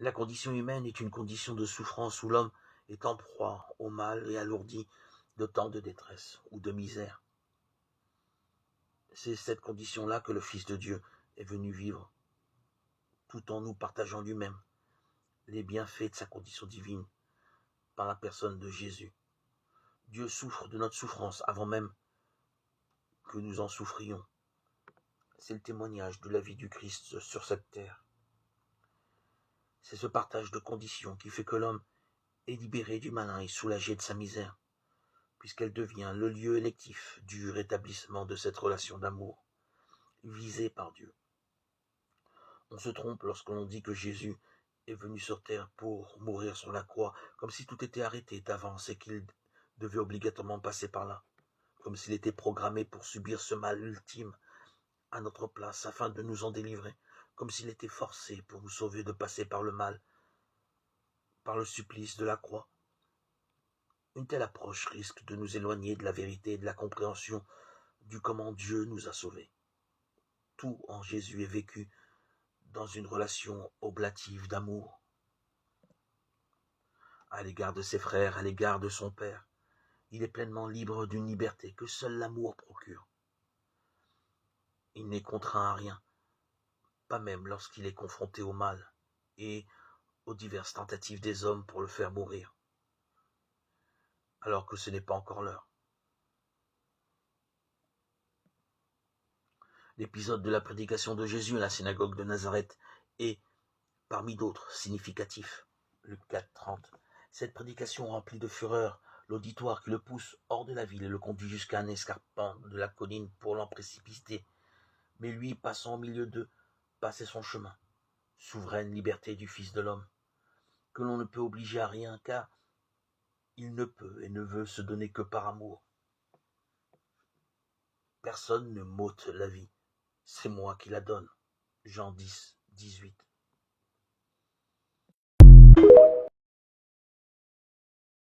La condition humaine est une condition de souffrance où l'homme est en proie au mal et alourdi de tant de détresse ou de misère. C'est cette condition-là que le Fils de Dieu est venu vivre, tout en nous partageant lui-même les bienfaits de sa condition divine par la personne de Jésus. Dieu souffre de notre souffrance avant même que nous en souffrions. C'est le témoignage de la vie du Christ sur cette terre. C'est ce partage de conditions qui fait que l'homme est libéré du malin et soulagé de sa misère, puisqu'elle devient le lieu électif du rétablissement de cette relation d'amour, visée par Dieu. On se trompe lorsque l'on dit que Jésus est venu sur terre pour mourir sur la croix, comme si tout était arrêté d'avance et qu'il devait obligatoirement passer par là, comme s'il était programmé pour subir ce mal ultime à notre place afin de nous en délivrer, comme s'il était forcé pour nous sauver de passer par le mal, par le supplice de la croix. Une telle approche risque de nous éloigner de la vérité et de la compréhension du comment Dieu nous a sauvés. Tout en Jésus est vécu dans une relation oblative d'amour à l'égard de ses frères, à l'égard de son Père. Il est pleinement libre d'une liberté que seul l'amour procure. Il n'est contraint à rien, pas même lorsqu'il est confronté au mal et aux diverses tentatives des hommes pour le faire mourir, alors que ce n'est pas encore l'heure. L'épisode de la prédication de Jésus à la synagogue de Nazareth est, parmi d'autres, significatif. Luc 4:30. Cette prédication remplit de fureur l'auditoire qui le pousse hors de la ville et le conduit jusqu'à un escarpement de la colline pour l'en précipiter. Mais lui, passant au milieu d'eux, passait son chemin. Souveraine liberté du Fils de l'homme, que l'on ne peut obliger à rien, car il ne peut et ne veut se donner que par amour. Personne ne m'ôte la vie, c'est moi qui la donne. Jean 10:18.